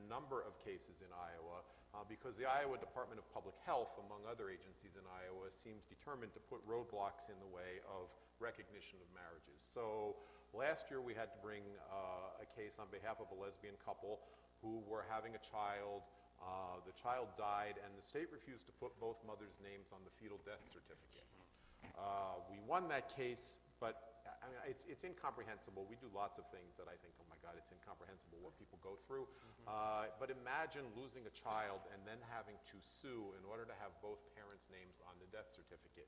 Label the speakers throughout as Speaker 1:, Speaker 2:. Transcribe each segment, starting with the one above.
Speaker 1: number of cases in Iowa because the Iowa Department of Public Health, among other agencies in Iowa, seems determined to put roadblocks in the way of recognition of marriages. So last year we had to bring a case on behalf of a lesbian couple who were having a child. The child died, and the state refused to put both mothers' names on the fetal death certificate. We won that case, but I mean, it's incomprehensible. We do lots of things that I think, oh my God, it's incomprehensible what people go through. But imagine losing a child and then having to sue in order to have both parents' names on the death certificate.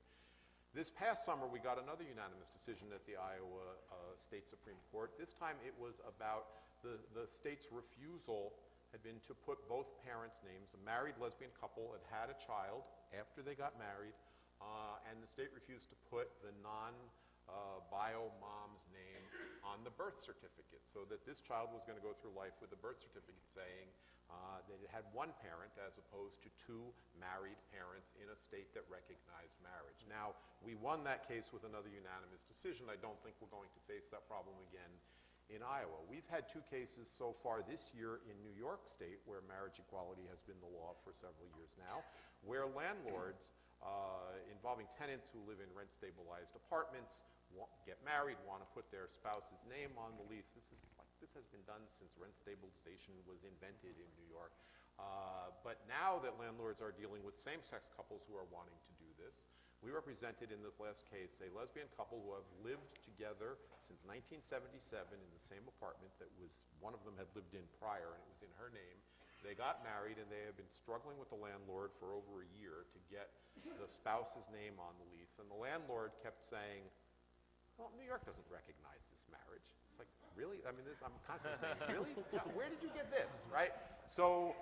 Speaker 1: This past summer, we got another unanimous decision at the Iowa State Supreme Court. This time it was about the state's refusal had been to put both parents' names. A married lesbian couple had a child after they got married, and the state refused to put the bio mom's name on the birth certificate, so that this child was going to go through life with a birth certificate saying that it had one parent as opposed to two married parents in a state that recognized marriage. Now, we won that case with another unanimous decision. I don't think we're going to face that problem again in Iowa. We've had two cases so far this year in New York State where marriage equality has been the law for several years now, where landlords involving tenants who live in rent-stabilized apartments get married, want to put their spouse's name on the lease. This has been done since rent stabilization was invented in New York. But now that landlords are dealing with same-sex couples who are wanting to do this, we represented in this last case a lesbian couple who have lived together since 1977 in the same apartment that one of them had lived in prior, and it was in her name. They got married, and they have been struggling with the landlord for over a year to get the spouse's name on the lease. And the landlord kept saying, well, New York doesn't recognize this marriage. It's like, really? I mean, I'm constantly saying, really? Where did you get this, right? So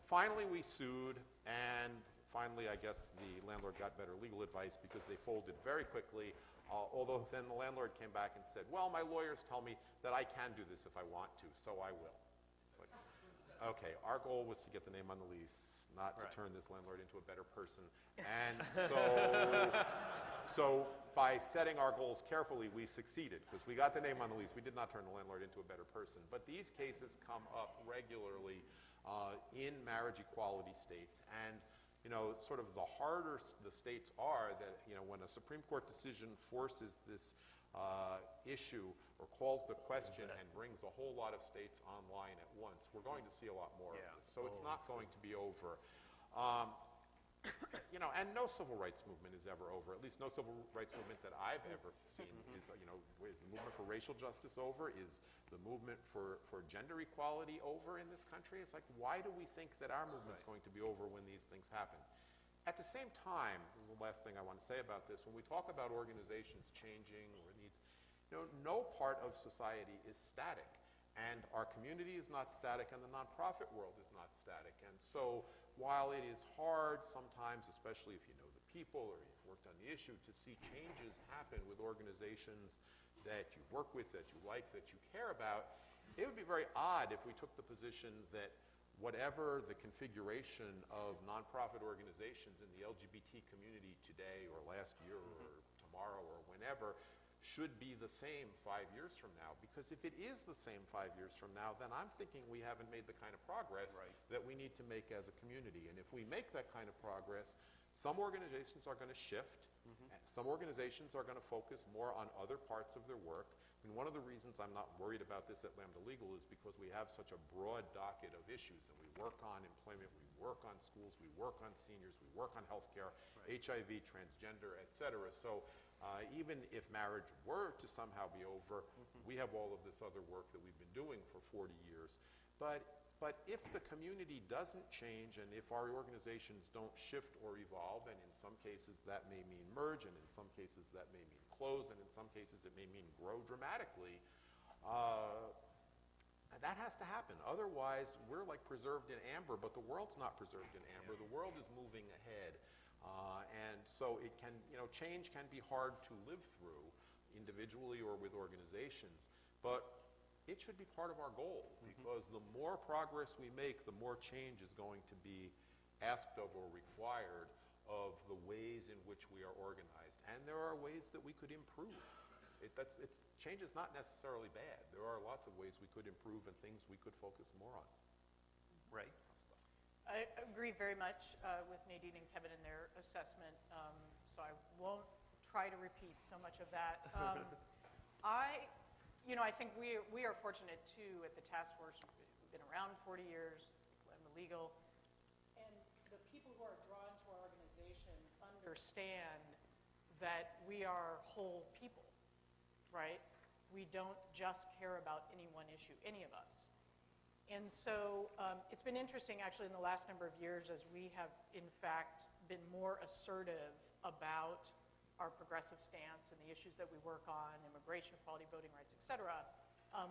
Speaker 1: finally we sued, and finally, I guess the landlord got better legal advice because they folded very quickly, although then the landlord came back and said, well, my lawyers tell me that I can do this if I want to, so I will. It's like, okay, our goal was to get the name on the lease, not to turn this landlord into a better person. And so by setting our goals carefully, we succeeded because we got the name on the lease. We did not turn the landlord into a better person. But these cases come up regularly in marriage equality states. And sort of the harder the states are, that when a Supreme Court decision forces this issue or calls the question and brings a whole lot of states online at once, we're going to see a lot more of this. So it's not going to be over. And no civil rights movement is ever over. At least no civil rights movement that I've ever seen is the movement for racial justice over? Is the movement for gender equality over in this country? It's like, why do we think that our movement's going to be over when these things happen? At the same time, this is the last thing I want to say about this, when we talk about organizations changing or needs, no part of society is static. And our community is not static, and the nonprofit world is not static. And so while it is hard sometimes, especially if you know the people or you've worked on the issue, to see changes happen with organizations that you work with, that you like, that you care about, it would be very odd if we took the position that whatever the configuration of nonprofit organizations in the LGBT community today or last year or tomorrow or whenever should be the same 5 years from now. Because if it is the same 5 years from now, then I'm thinking we haven't made the kind of progress that we need to make as a community. And if we make that kind of progress, some organizations are going to shift. Some organizations are going to focus more on other parts of their work. I mean, one of the reasons I'm not worried about this at Lambda Legal is because we have such a broad docket of issues, and we work on employment, we work on schools, we work on seniors, we work on healthcare, HIV, transgender, et cetera. So even if marriage were to somehow be over, we have all of this other work that we've been doing for 40 years. But if the community doesn't change, and if our organizations don't shift or evolve, and in some cases that may mean merge, and in some cases that may mean close, and in some cases it may mean grow dramatically, that has to happen. Otherwise, we're like preserved in amber, but the world's not preserved in amber. The world is moving ahead. And so it can, change can be hard to live through individually or with organizations, but it should be part of our goal, because the more progress we make, the more change is going to be asked of or required of the ways in which we are organized. And there are ways that we could improve. Change is not necessarily bad. There are lots of ways we could improve and things we could focus more on.
Speaker 2: agree very much with Nadine and Kevin in their assessment, so I won't try to repeat so much of that. I think we are fortunate too at the task force. We've been around 40 years. I'm illegal, and the people who are drawn to our organization understand that we are whole people, right? We don't just care about any one issue, any of us. And so it's been interesting actually in the last number of years as we have in fact been more assertive about our progressive stance and the issues that we work on, immigration, equality, voting rights, et cetera.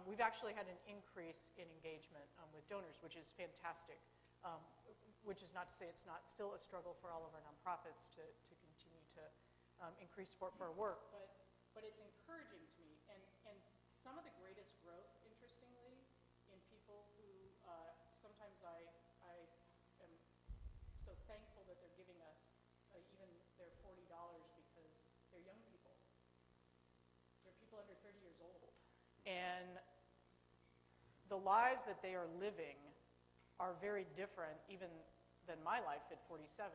Speaker 2: We've actually had an increase in engagement with donors, which is fantastic, which is not to say it's not still a struggle for all of our nonprofits to continue to increase support for our work, but it's encouraging to me. And some of the greatest growth, interestingly, in people who sometimes I am so thankful that they're giving us even their $40 because they're young people. They're people under 30 years old. And the lives that they are living are very different even than my life at 47.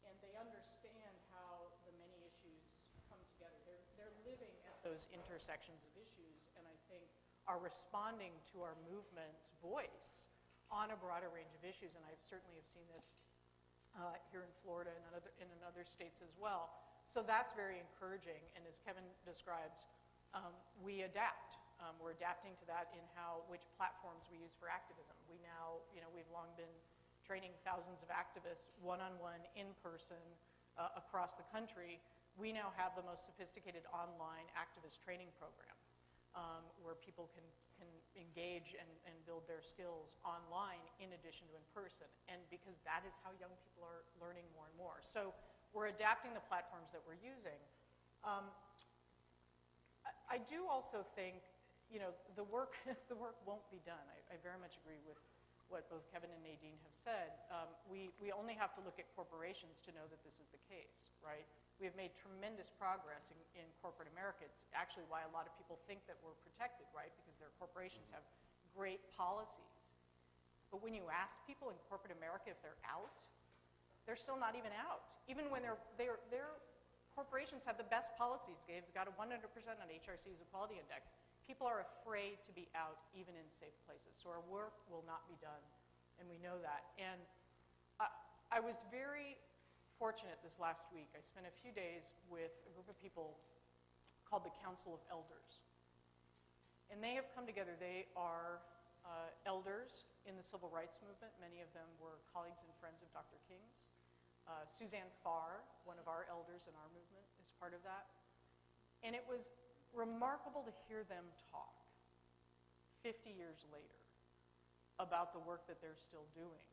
Speaker 2: And they understand how the many issues come together. They're living at those intersections of issues, and I think are responding to our movement's voice on a broader range of issues. And I certainly have seen this here in Florida and in other states as well. So that's very encouraging. And as Kevin describes, we adapt. We're adapting to that in which platforms we use for activism. We now, we've long been training thousands of activists one-on-one, in person, across the country. We now have the most sophisticated online activist training program where people can engage and build their skills online in addition to in person. And because that is how young people are learning more and more. So we're adapting the platforms that we're using. I do also think, the work won't be done. I very much agree with what both Kevin and Nadine have said. We only have to look at corporations to know that this is the case, right? We have made tremendous progress in corporate America. It's actually why a lot of people think that we're protected, right? Because their corporations have great policies. But when you ask people in corporate America if they're out, they're still not even out. Even when their corporations have the best policies. They've got a 100% on HRC's Equality Index. People are afraid to be out even in safe places. So our work will not be done, and we know that. And I was very fortunate this last week. I spent a few days with a group of people called the Council of Elders. And they have come together. They are elders in the civil rights movement. Many of them were colleagues and friends of Dr. King's. Suzanne Farr, one of our elders in our movement, is part of that. And it was remarkable to hear them talk 50 years later about the work that they're still doing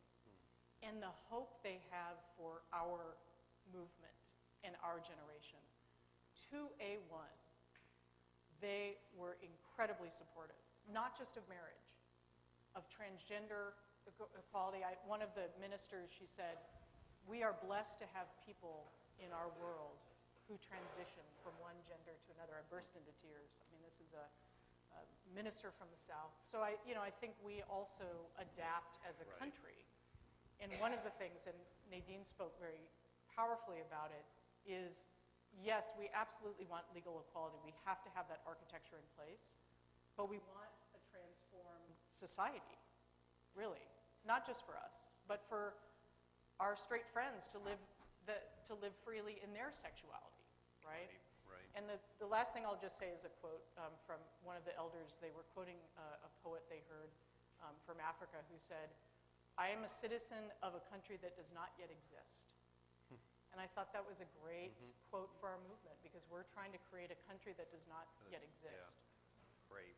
Speaker 2: and the hope they have for our movement and our generation. To A1, they were incredibly supportive, not just of marriage, of transgender equality. One of the ministers, she said, we are blessed to have people in our world who transition from one gender to another. I burst into tears. I mean, this is a minister from the South. So I think we also adapt as a country. And one of the things, and Nadine spoke very powerfully about it, is yes, we absolutely want legal equality. We have to have that architecture in place, but we want a transformed society, really. Not just for us, but for our straight friends to live freely in their sexuality, right?
Speaker 1: Right.
Speaker 2: And the last thing I'll just say is a quote from one of the elders. They were quoting a poet they heard from Africa who said, I am a citizen of a country that does not yet exist. And I thought that was a great quote for our movement because we're trying to create a country that does not yet exist.
Speaker 1: Yeah. Great.